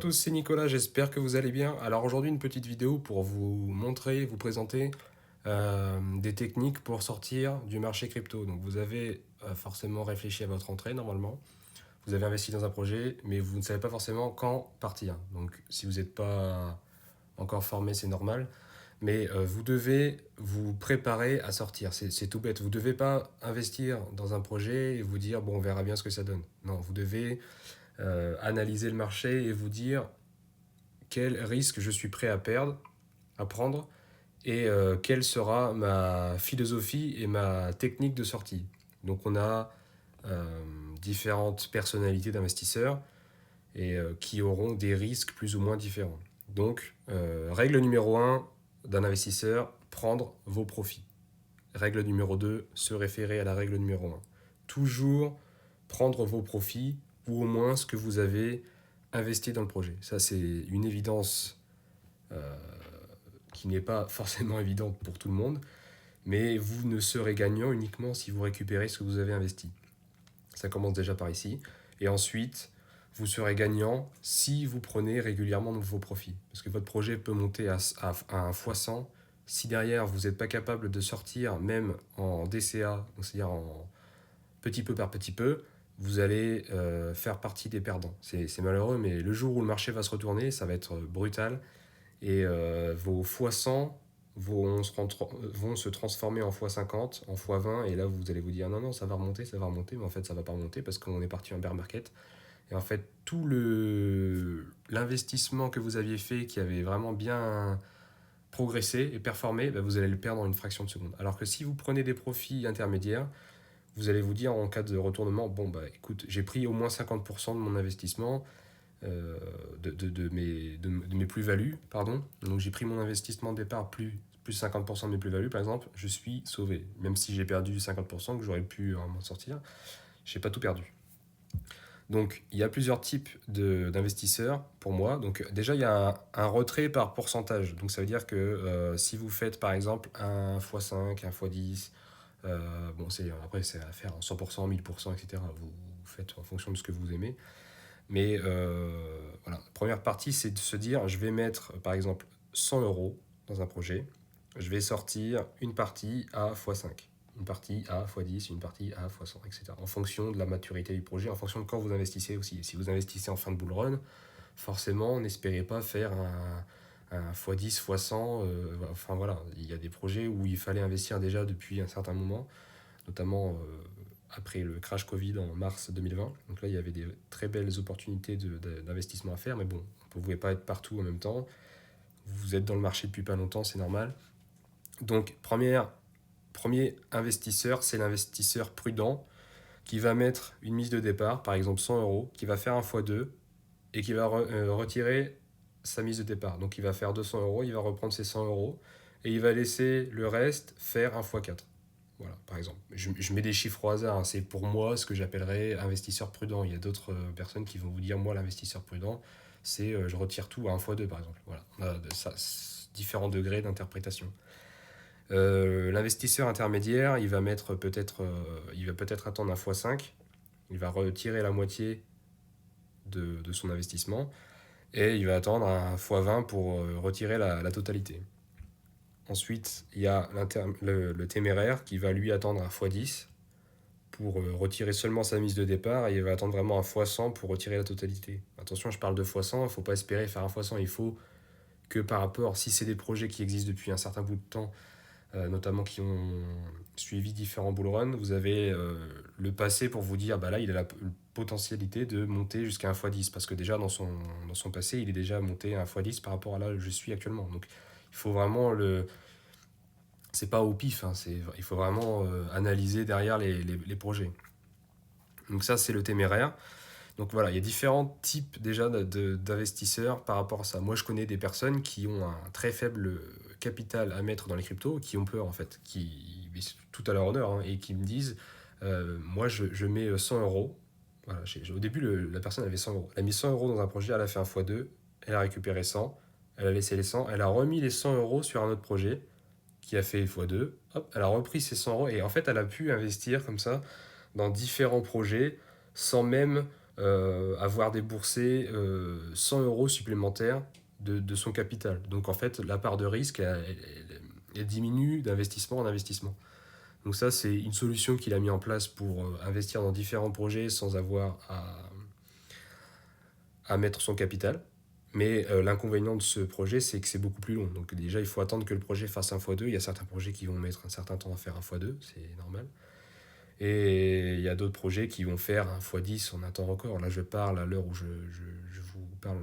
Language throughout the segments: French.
tous, c'est Nicolas, j'espère que vous allez bien. Alors aujourd'hui une petite vidéo pour vous montrer, vous présenter des techniques pour sortir du marché crypto. Donc vous avez forcément réfléchi à votre entrée normalement, vous avez investi dans un projet, mais vous ne savez pas forcément quand partir. Donc si vous n'êtes pas encore formé, c'est normal. Mais vous devez vous préparer à sortir. C'est tout bête. Vous ne devez pas investir dans un projet et vous dire, bon, on verra bien ce que ça donne. Non, vous devez analyser le marché et vous dire quel risque je suis prêt à perdre, à prendre, et quelle sera ma philosophie et ma technique de sortie. Donc on a différentes personnalités d'investisseurs et qui auront des risques plus ou moins différents. Donc, règle numéro un d'un investisseur, prendre vos profits. Règle numéro 2, se référer à la règle numéro un. Toujours prendre vos profits ou au moins ce que vous avez investi dans le projet. Ça, c'est une évidence euh, qui n'est pas forcément évidente pour tout le monde, mais vous ne serez gagnant uniquement si vous récupérez ce que vous avez investi. Ça commence déjà par ici. Et ensuite, vous serez gagnant si vous prenez régulièrement vos profits. Parce que votre projet peut monter à un x100. Si derrière, vous n'êtes pas capable de sortir, même en DCA, c'est-à-dire en petit peu par petit peu, vous allez faire partie des perdants. C'est malheureux, mais le jour où le marché va se retourner, ça va être brutal. Et vos x100 vont se transformer en x50, en x20, et là vous allez vous dire non, non, ça va remonter, mais en fait ça va pas remonter parce qu'on est parti en bear market. Et en fait, tout l'investissement que vous aviez fait, qui avait vraiment bien progressé et performé, bah, vous allez le perdre en une fraction de seconde. Alors que si vous prenez des profits intermédiaires, vous allez vous dire en cas de retournement, bon bah écoute, j'ai pris au moins 50% de mon investissement, de mes plus-values, pardon. Donc j'ai pris mon investissement de départ plus 50% de mes plus-values, par exemple, je suis sauvé. Même si j'ai perdu 50%, que j'aurais pu m'en sortir, je n'ai pas tout perdu. Donc il y a plusieurs types d'investisseurs pour moi. Donc déjà il y a un retrait par pourcentage. Donc ça veut dire que si vous faites par exemple un x5, un x10, bon après c'est à faire en 100%, 1000%, etc. Vous faites en fonction de ce que vous aimez. Mais voilà, la première partie, c'est de se dire, je vais mettre par exemple 100 euros dans un projet, je vais sortir une partie à x5, une partie à x10, une partie à x100, etc. En fonction de la maturité du projet, en fonction de quand vous investissez aussi. Et si vous investissez en fin de bull run, forcément, n'espérez pas faire un x10, x100. Enfin voilà, il y a des projets où il fallait investir déjà depuis un certain moment, notamment après le crash Covid en mars 2020. Donc là, il y avait des très belles opportunités d'investissement à faire, mais bon, vous ne pouvez pas être partout en même temps. Vous êtes dans le marché depuis pas longtemps, c'est normal. Donc, premier investisseur, c'est l'investisseur prudent qui va mettre une mise de départ, par exemple 100 euros, qui va faire un x2 et qui va retirer sa mise de départ. Donc, il va faire 200 euros, il va reprendre ses 100 euros et il va laisser le reste faire un x4. Voilà, par exemple. Je mets des chiffres au hasard, hein. C'est pour moi ce que j'appellerais investisseur prudent. Il y a d'autres personnes qui vont vous dire, moi, l'investisseur prudent, c'est je retire tout à un x2, par exemple. Voilà, on a différents degrés d'interprétation. L'investisseur intermédiaire, il va peut-être attendre un x5, il va retirer la moitié de son investissement, et il va attendre un x20 pour retirer la totalité. Ensuite, il y a le téméraire qui va lui attendre un x10 pour retirer seulement sa mise de départ, et il va attendre vraiment un x100 pour retirer la totalité. Attention, je parle de x100, il ne faut pas espérer faire un x100, il faut que par rapport, si c'est des projets qui existent depuis un certain bout de temps, notamment qui ont suivi différents bull runs, vous avez le passé pour vous dire, bah là, il a la potentialité de monter jusqu'à un x10, parce que déjà, dans son passé, il est déjà monté à un x10 par rapport à là où je suis actuellement. Donc, il faut vraiment c'est pas au pif, hein, il faut vraiment analyser derrière les projets. Donc ça, c'est le téméraire. Donc voilà, il y a différents types déjà d'investisseurs par rapport à ça. Moi, je connais des personnes qui ont un très faible capital à mettre dans les cryptos, qui ont peur en fait, qui tout à leur honneur, hein, et qui me disent, moi, je mets 100 euros. Voilà, au début, la personne avait 100 euros. Elle a mis 100 euros dans un projet, elle a fait un x2, elle a récupéré 100, elle a laissé les 100, elle a remis les 100 euros sur un autre projet qui a fait x2, hop, elle a repris ses 100 euros et en fait, elle a pu investir comme ça dans différents projets sans même avoir déboursé 100 euros supplémentaires de son capital. Donc en fait, la part de risque, elle diminue d'investissement en investissement. Donc ça, c'est une solution qu'il a mis en place pour investir dans différents projets sans avoir à mettre son capital. Mais l'inconvénient de ce projet, c'est que c'est beaucoup plus long. Donc déjà, il faut attendre que le projet fasse 1 x 2. Il y a certains projets qui vont mettre un certain temps à faire 1 x 2, c'est normal. Et il y a d'autres projets qui vont faire 1 x 10 en un temps record. Là, je parle à l'heure où je vous parle,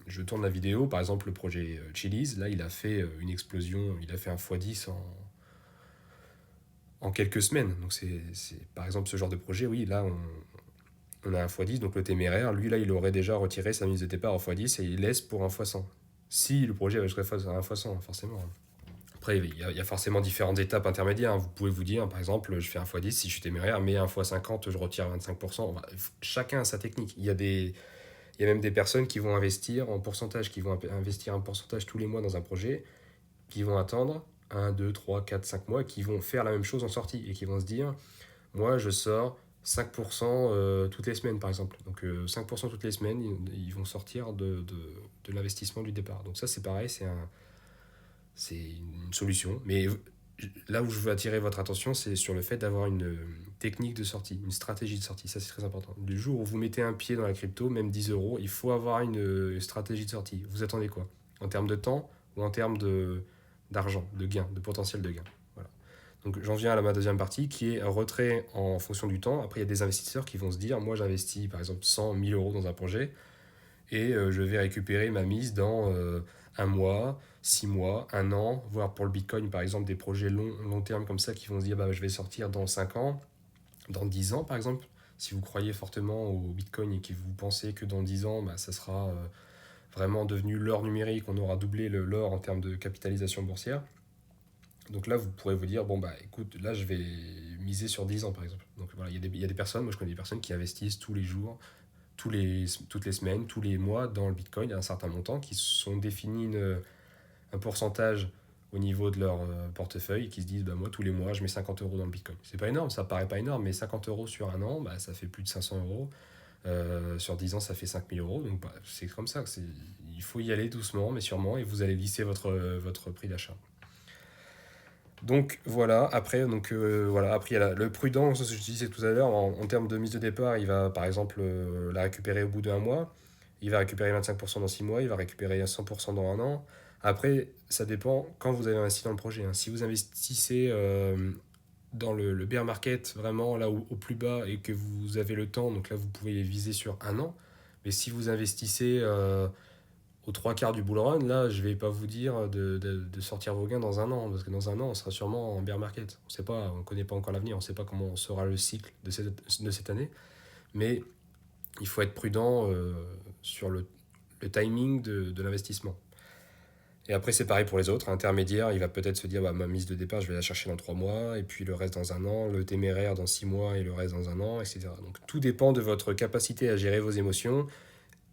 je tourne la vidéo. Par exemple, le projet Chili's, là, il a fait une explosion. Il a fait 1 x 10 en quelques semaines. Donc, par exemple, ce genre de projet, oui, là, on a 1 x 10. Donc, le téméraire, lui, là, il aurait déjà retiré sa mise de départ 1 x 10 et il laisse pour 1 x 100. Si le projet va jusqu'à 1 x 100, forcément. Après, il y a forcément différentes étapes intermédiaires. Vous pouvez vous dire, par exemple, je fais 1 x 10 si je suis téméraire, mais 1 x 50, je retire 25%. Enfin, chacun a sa technique. Il y a même des personnes qui vont investir en pourcentage, qui vont investir un pourcentage tous les mois dans un projet, qui vont attendre 1, 2, 3, 4, 5 mois, qui vont faire la même chose en sortie et qui vont se dire, moi, je sors 5% toutes les semaines, par exemple. Donc 5% toutes les semaines, ils vont sortir de l'investissement du départ. Donc ça, c'est pareil, c'est une solution. Mais là où je veux attirer votre attention, c'est sur le fait d'avoir une technique de sortie, une stratégie de sortie. Ça, c'est très important. Du jour où vous mettez un pied dans la crypto, même 10 euros, il faut avoir une stratégie de sortie. Vous attendez quoi? En termes de temps ou en termes d'argent, de gain, de potentiel de gain. Voilà. Donc j'en viens à ma deuxième partie qui est un retrait en fonction du temps. Après, il y a des investisseurs qui vont se dire, moi j'investis par exemple 100 000 euros dans un projet et je vais récupérer ma mise dans 1 mois, 6 mois, 1 an, voire pour le Bitcoin par exemple des projets long terme comme ça qui vont se dire bah, je vais sortir dans 5 ans, dans 10 ans par exemple. Si vous croyez fortement au Bitcoin et que vous pensez que dans 10 ans, bah, ça sera vraiment devenu l'or numérique, on aura doublé l'or en termes de capitalisation boursière. Donc là, vous pourrez vous dire, bon, bah écoute, là, je vais miser sur 10 ans, par exemple. Donc voilà, il y a des personnes, moi je connais des personnes qui investissent tous les jours, toutes les semaines, tous les mois dans le Bitcoin à un certain montant, qui se sont définis un pourcentage au niveau de leur portefeuille et qui se disent, bah moi, tous les mois, je mets 50 euros dans le Bitcoin. C'est pas énorme, ça paraît pas énorme, mais 50 euros sur un an, bah, ça fait plus de 500 euros. Sur 10 ans, ça fait 5000 euros. Donc bah, c'est comme ça. Il faut y aller doucement, mais sûrement, et vous allez lisser votre prix d'achat. Donc voilà, après, après il y a le prudent, ça, ce que je disais tout à l'heure, en termes de mise de départ, il va par exemple la récupérer au bout d'1 mois, il va récupérer 25% dans 6 mois, il va récupérer 100% dans 1 an. Après, ça dépend quand vous avez investi dans le projet, hein. Si vous investissez dans le bear market, vraiment là au plus bas, et que vous avez le temps, donc là vous pouvez viser sur 1 an. Mais si vous investissez aux 3 quarts du bull run, là, je vais pas vous dire de sortir vos gains dans 1 an, parce que dans 1 an, on sera sûrement en bear market. On sait pas, on connaît pas encore l'avenir, on sait pas comment sera le cycle de cette année, mais il faut être prudent sur le timing de l'investissement. Et après, c'est pareil pour les autres. Intermédiaire, il va peut-être se dire, bah, ma mise de départ, je vais la chercher dans 3 mois, et puis le reste dans 1 an, le téméraire dans 6 mois, et le reste dans 1 an, etc. Donc tout dépend de votre capacité à gérer vos émotions,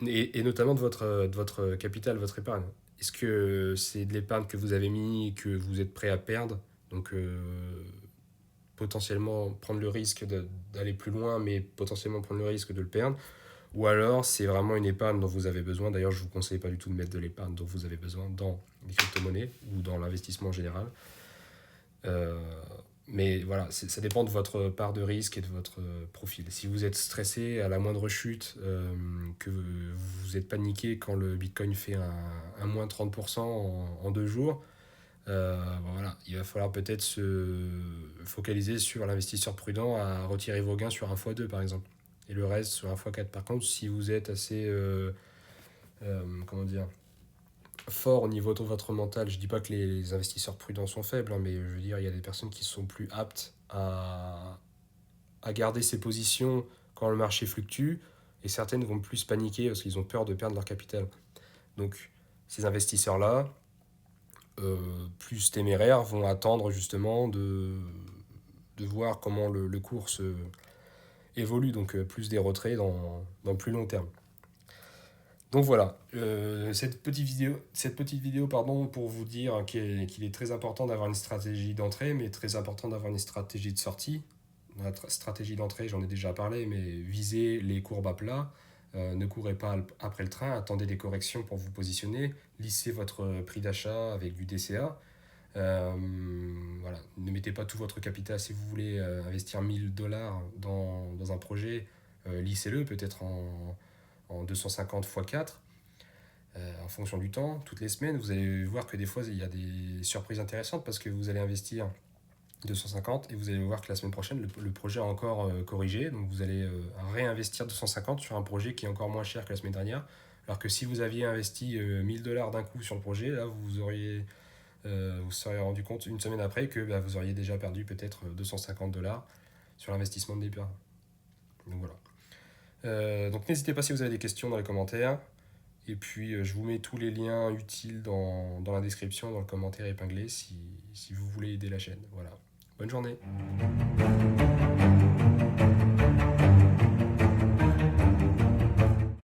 et notamment de votre capital, votre épargne. Est-ce que c'est de l'épargne que vous avez mis et que vous êtes prêt à perdre? Donc potentiellement prendre le risque d'aller plus loin, mais potentiellement prendre le risque de le perdre. Ou alors c'est vraiment une épargne dont vous avez besoin. D'ailleurs, je ne vous conseille pas du tout de mettre de l'épargne dont vous avez besoin dans les crypto-monnaies ou dans l'investissement en général. Euh, mais voilà, ça dépend de votre part de risque et de votre profil. Si vous êtes stressé à la moindre chute, que vous êtes paniqué quand le Bitcoin fait un moins 30% en 2 jours, voilà, il va falloir peut-être se focaliser sur l'investisseur prudent à retirer vos gains sur 1 x 2 par exemple. Et le reste sur 1 x 4. Par contre, si vous êtes assez comment dire, fort au niveau de votre mental. Je dis pas que les investisseurs prudents sont faibles, hein, mais je veux dire, il y a des personnes qui sont plus aptes à garder ces positions quand le marché fluctue, et certaines vont plus paniquer parce qu'ils ont peur de perdre leur capital. Donc, ces investisseurs-là, plus téméraires, vont attendre justement de voir comment le cours évolue, donc plus des retraits dans plus long terme. Donc voilà, cette petite vidéo pardon, pour vous dire qu'il est très important d'avoir une stratégie d'entrée, mais très important d'avoir une stratégie de sortie. dans la stratégie d'entrée, j'en ai déjà parlé, mais visez les courbes à plat. Ne courez pas après le train, attendez des corrections pour vous positionner, lissez votre prix d'achat avec du DCA. Euh, voilà. Ne mettez pas tout votre capital si vous voulez investir 1000 $ dans un projet, lissez-le peut-être en 250 x 4 en fonction du temps, toutes les semaines. Vous allez voir que des fois il y a des surprises intéressantes parce que vous allez investir 250 et vous allez voir que la semaine prochaine le projet a encore corrigé, donc vous allez réinvestir 250 sur un projet qui est encore moins cher que la semaine dernière, alors que si vous aviez investi 1000 $ d'un coup sur le projet, là vous serez rendu compte une semaine après que vous auriez déjà perdu peut-être 250 $ sur l'investissement de départ. Donc voilà. Donc n'hésitez pas si vous avez des questions dans les commentaires. Et puis je vous mets tous les liens utiles dans la description, dans le commentaire épinglé si vous voulez aider la chaîne. Voilà. Bonne journée.